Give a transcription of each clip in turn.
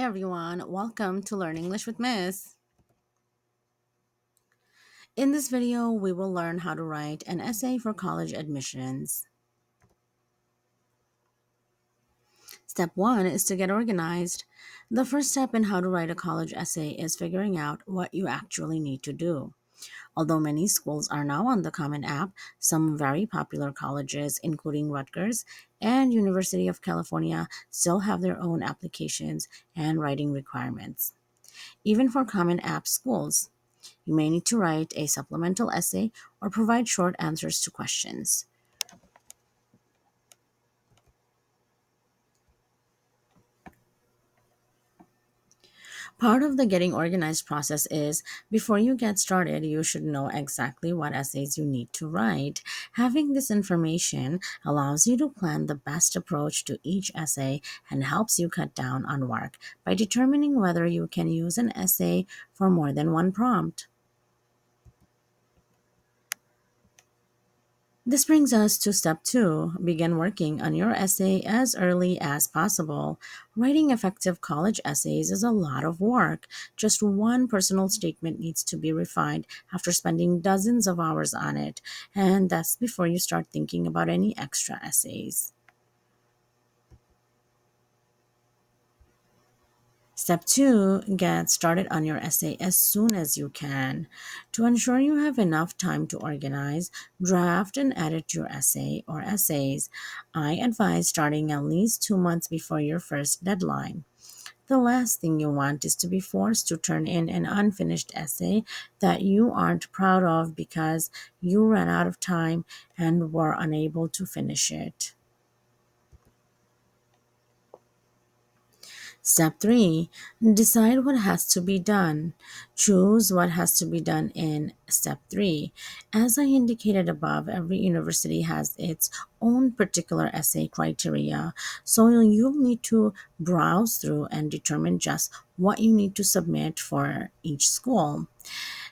everyone, welcome to Learn English with Miss. In this video, we will learn how to write an essay for college admissions. Step 1 is to get organized. The first step in how to write a college essay is figuring out what you actually need to do. Although many schools are now on the Common App, some very popular colleges, including Rutgers and University of California, still have their own applications and writing requirements. Even for Common App schools, you may need to write a supplemental essay or provide short answers to questions. Part of the getting organized process is before you get started, you should know exactly what essays you need to write. Having this information allows you to plan the best approach to each essay and helps you cut down on work by determining whether you can use an essay for more than one prompt. This brings us to step 2. Begin working on your essay as early as possible. Writing effective college essays is a lot of work. Just one personal statement needs to be refined after spending dozens of hours on it, and that's before you start thinking about any extra essays. Step 2, get started on your essay as soon as you can. To ensure you have enough time to organize, draft, and edit your essay or essays. I advise starting at least 2 months before your first deadline. The last thing you want is to be forced to turn in an unfinished essay that you aren't proud of because you ran out of time and were unable to finish it. Step 3, decide what has to be done. Choose what has to be done in Step 3. As I indicated above, every university has its own particular essay criteria, so you'll need to browse through and determine just what you need to submit for each school.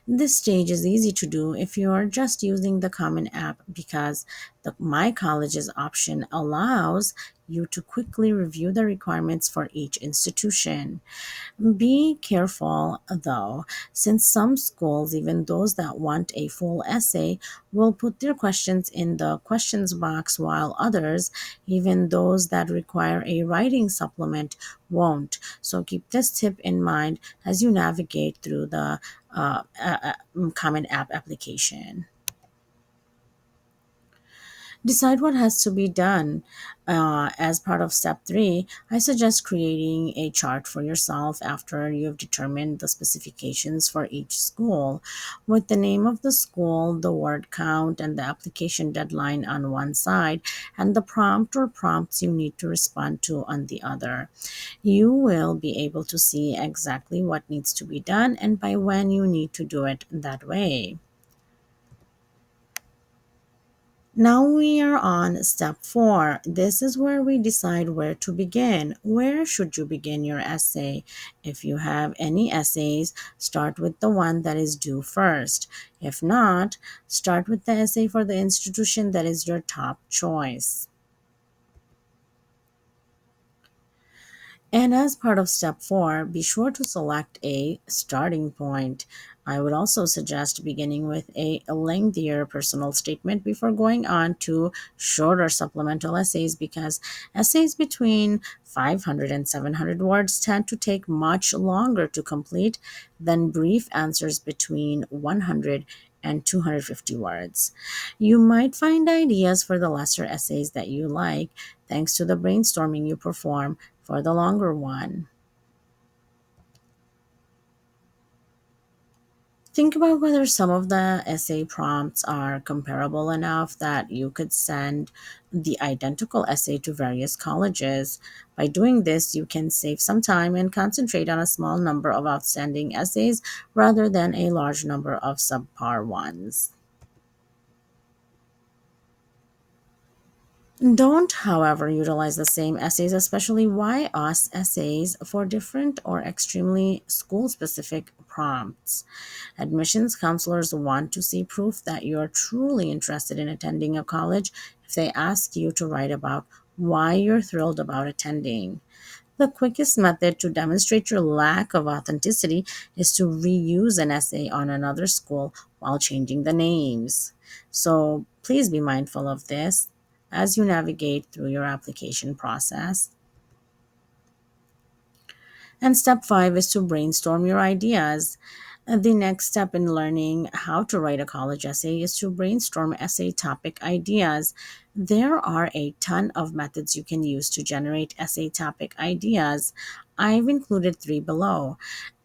This stage is easy to do if you are just using the Common App because the My Colleges option allows you to quickly review the requirements for each institution. Be careful, though, since some schools, even those that want a full essay, will put their questions in the questions box, while others, even those that require a writing supplement, won't. So keep this tip in mind as you navigate through the Common App application. Decide what has to be done. As part of step 3, I suggest creating a chart for yourself after you've determined the specifications for each school, with the name of the school, the word count, and the application deadline on one side, and the prompt or prompts you need to respond to on the other. You will be able to see exactly what needs to be done and by when you need to do it that way. Now we are on step 4. This is where we decide where to begin. Where should you begin your essay? If you have any essays, start with the one that is due first. If not, start with the essay for the institution that is your top choice. And as part of step 4, be sure to select a starting point. I would also suggest beginning with a lengthier personal statement before going on to shorter supplemental essays because essays between 500 and 700 words tend to take much longer to complete than brief answers between 100 and 250 words. You might find ideas for the lesser essays that you like thanks to the brainstorming you perform for the longer one. Think about whether some of the essay prompts are comparable enough that you could send the identical essay to various colleges. By doing this, you can save some time and concentrate on a small number of outstanding essays rather than a large number of subpar ones. Don't, however, utilize the same essays, especially why us essays, for different or extremely school specific prompts. Admissions counselors want to see proof that you're truly interested in attending a college if they ask you to write about why you're thrilled about attending. The quickest method to demonstrate your lack of authenticity is to reuse an essay on another school while changing the names. So please be mindful of this as you navigate through your application process. And step five is to brainstorm your ideas. The next step in learning how to write a college essay is to brainstorm essay topic ideas. There are a ton of methods you can use to generate essay topic ideas. I've included three below.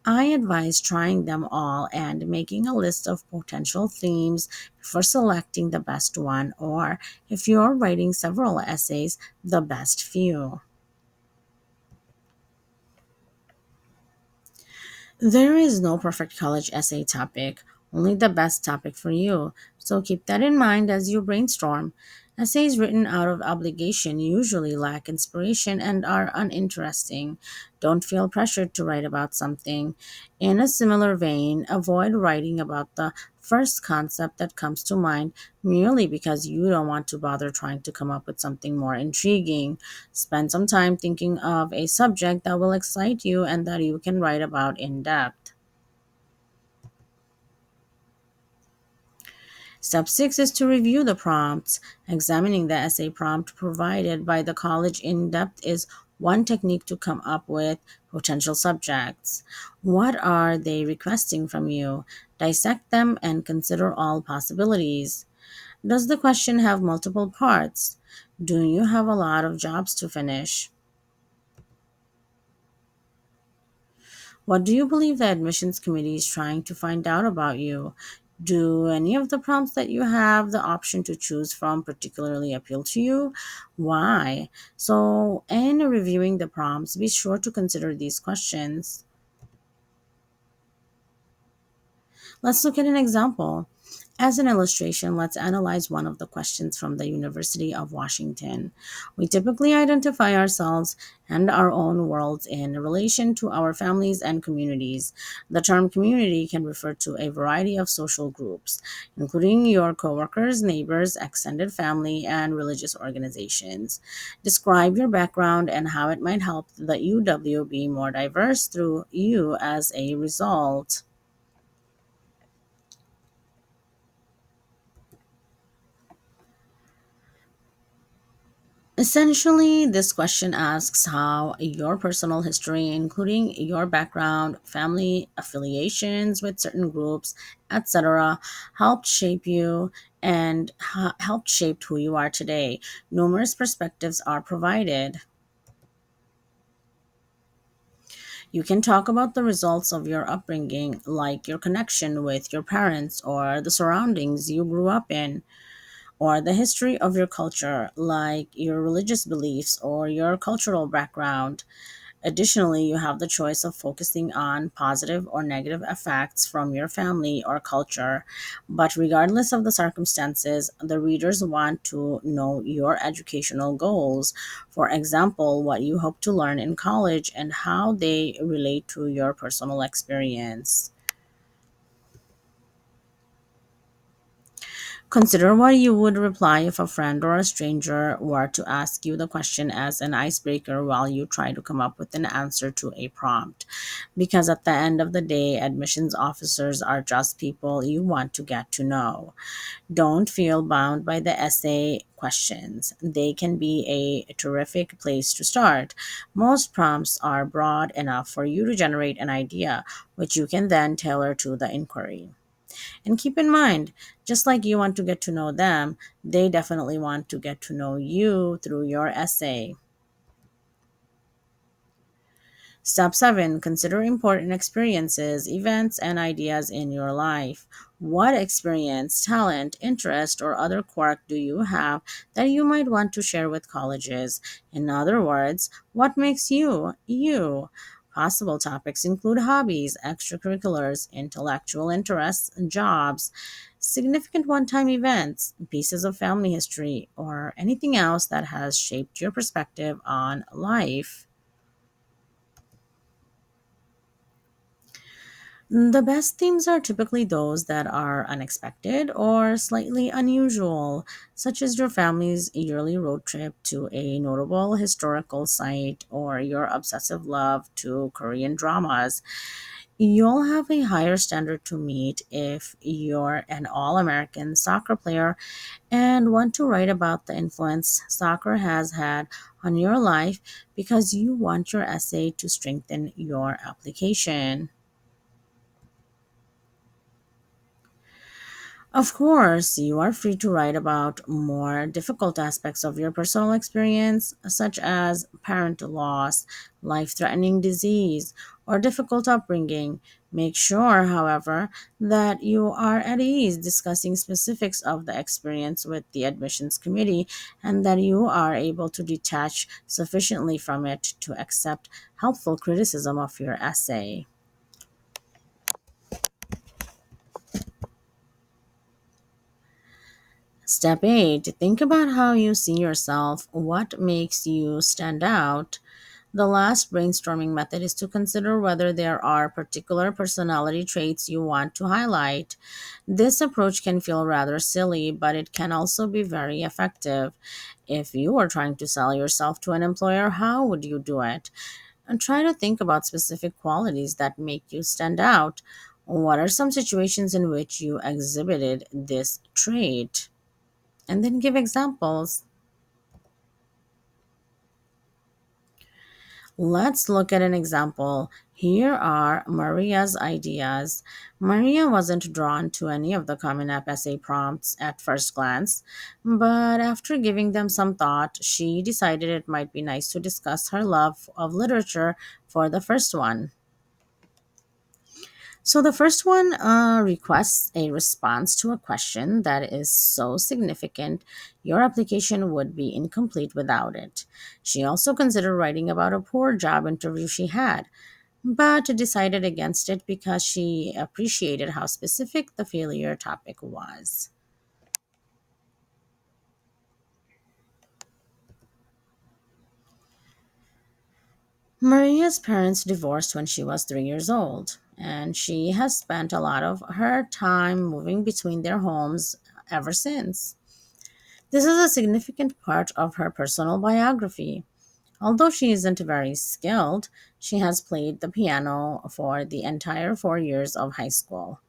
I advise trying them all and making a list of potential themes before selecting the best one, or if you're writing several essays, the best few. There is no perfect college essay topic, only the best topic for you. So keep that in mind as you brainstorm. Essays written out of obligation usually lack inspiration and are uninteresting. Don't feel pressured to write about something. In a similar vein, avoid writing about the first concept that comes to mind merely because you don't want to bother trying to come up with something more intriguing. Spend some time thinking of a subject that will excite you and that you can write about in depth. Step 6 is to review the prompts. Examining the essay prompt provided by the college in depth is one technique to come up with potential subjects. What are they requesting from you? Dissect them and consider all possibilities. Does the question have multiple parts? Do you have a lot of jobs to finish? What do you believe the admissions committee is trying to find out about you? Do any of the prompts that you have the option to choose from particularly appeal to you? Why? So, in reviewing the prompts, be sure to consider these questions. Let's look at an example. As an illustration, let's analyze one of the questions from the University of Washington. We typically identify ourselves and our own worlds in relation to our families and communities. The term community can refer to a variety of social groups, including your coworkers, neighbors, extended family, and religious organizations. Describe your background and how it might help the UW be more diverse through you as a result. Essentially, this question asks how your personal history, including your background, family affiliations with certain groups, etc., helped shape you and helped shape who you are today. Numerous perspectives are provided. You can talk about the results of your upbringing, like your connection with your parents or the surroundings you grew up in, or the history of your culture, like your religious beliefs or your cultural background. Additionally, you have the choice of focusing on positive or negative effects from your family or culture. But regardless of the circumstances, the readers want to know your educational goals. For example, what you hope to learn in college and how they relate to your personal experience. Consider what you would reply if a friend or a stranger were to ask you the question as an icebreaker while you try to come up with an answer to a prompt. Because at the end of the day, admissions officers are just people you want to get to know. Don't feel bound by the essay questions. They can be a terrific place to start. Most prompts are broad enough for you to generate an idea, which you can then tailor to the inquiry. And keep in mind, just like you want to get to know them, they definitely want to get to know you through your essay. Step 7. Consider important experiences, events, and ideas in your life. What experience, talent, interest, or other quirk do you have that you might want to share with colleges? In other words, what makes you, you? Possible topics include hobbies, extracurriculars, intellectual interests, jobs, significant one time events, pieces of family history, or anything else that has shaped your perspective on life. The best themes are typically those that are unexpected or slightly unusual, such as your family's yearly road trip to a notable historical site or your obsessive love to Korean dramas. You'll have a higher standard to meet if you're an all American soccer player and want to write about the influence soccer has had on your life because you want your essay to strengthen your application. Of course, you are free to write about more difficult aspects of your personal experience, such as parental loss, life threatening disease, or difficult upbringing. Make sure, however, that you are at ease discussing specifics of the experience with the admissions committee and that you are able to detach sufficiently from it to accept helpful criticism of your essay. Step 8. Think about how you see yourself, what makes you stand out. The last brainstorming method is to consider whether there are particular personality traits you want to highlight. This approach can feel rather silly, but it can also be very effective. If you are trying to sell yourself to an employer, how would you do it? And try to think about specific qualities that make you stand out. What are some situations in which you exhibited this trait? And then give examples. Let's look at an example. Here are Maria's ideas. Maria wasn't drawn to any of the Common App essay prompts at first glance, but after giving them some thought, she decided it might be nice to discuss her love of literature for the first one. So the first one requests a response to a question that is so significant your application would be incomplete without it. She also considered writing about a poor job interview she had, but decided against it because she appreciated how specific the failure topic was. Maria's parents divorced when she was 3 years old, and she has spent a lot of her time moving between their homes ever since. This is a significant part of her personal biography. Although she isn't very skilled, she has played the piano for the entire 4 years of high school.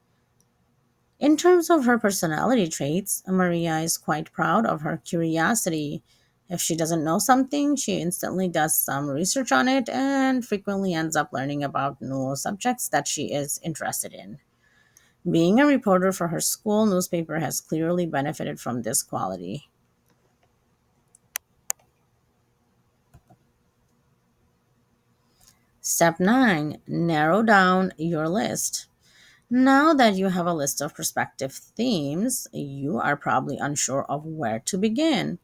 In terms of her personality traits, Maria is quite proud of her curiosity. If she doesn't know something, she instantly does some research on it and frequently ends up learning about new subjects that she is interested in. Being a reporter for her school newspaper has clearly benefited from this quality. Step 9. Narrow down your list. Now that you have a list of prospective themes, you are probably unsure of where to begin.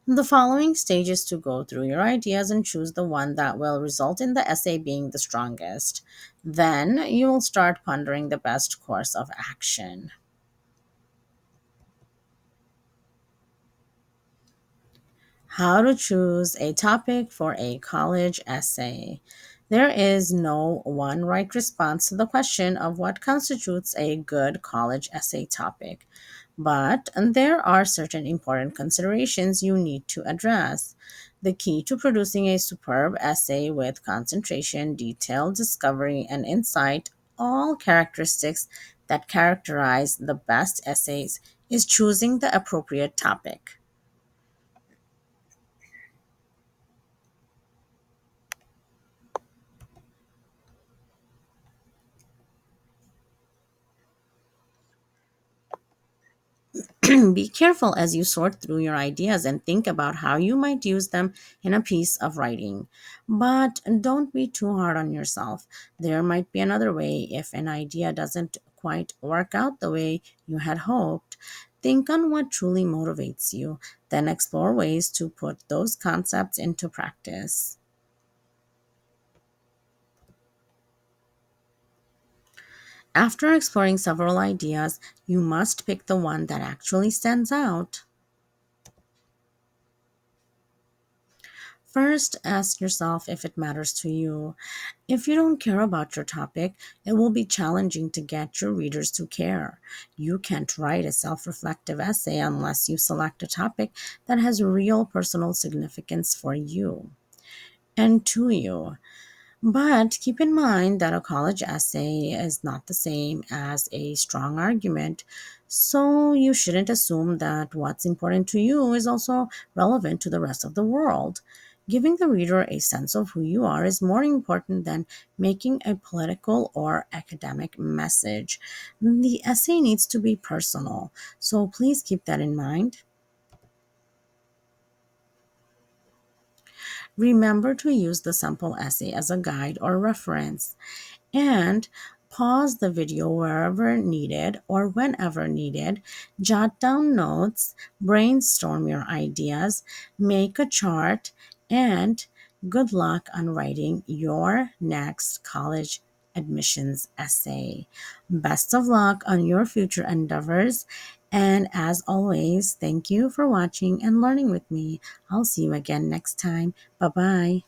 The following stage is to go through your ideas and choose the one that will result in the essay being the strongest. Then you will start pondering the best course of action. How to choose a topic for a college essay. There is no one right response to the question of what constitutes a good college essay topic, but there are certain important considerations you need to address. The key to producing a superb essay with concentration, detailed discovery, and insight, all characteristics that characterize the best essays, is choosing the appropriate topic. Be careful as you sort through your ideas and think about how you might use them in a piece of writing. But don't be too hard on yourself. There might be another way if an idea doesn't quite work out the way you had hoped. Think on what truly motivates you, then explore ways to put those concepts into practice. After exploring several ideas, you must pick the one that actually stands out. First, ask yourself if it matters to you. If you don't care about your topic, it will be challenging to get your readers to care. You can't write a self reflective essay unless you select a topic that has real personal significance for you and to you. But keep in mind that a college essay is not the same as a strong argument, so you shouldn't assume that what's important to you is also relevant to the rest of the world. Giving the reader a sense of who you are is more important than making a political or academic message. The essay needs to be personal, so please keep that in mind. Remember to use the sample essay as a guide or reference. And pause the video wherever needed or whenever needed, jot down notes, brainstorm your ideas, make a chart, and good luck on writing your next college admissions essay. Best of luck on your future endeavors. And as always, thank you for watching and learning with me. I'll see you again next time. Bye bye.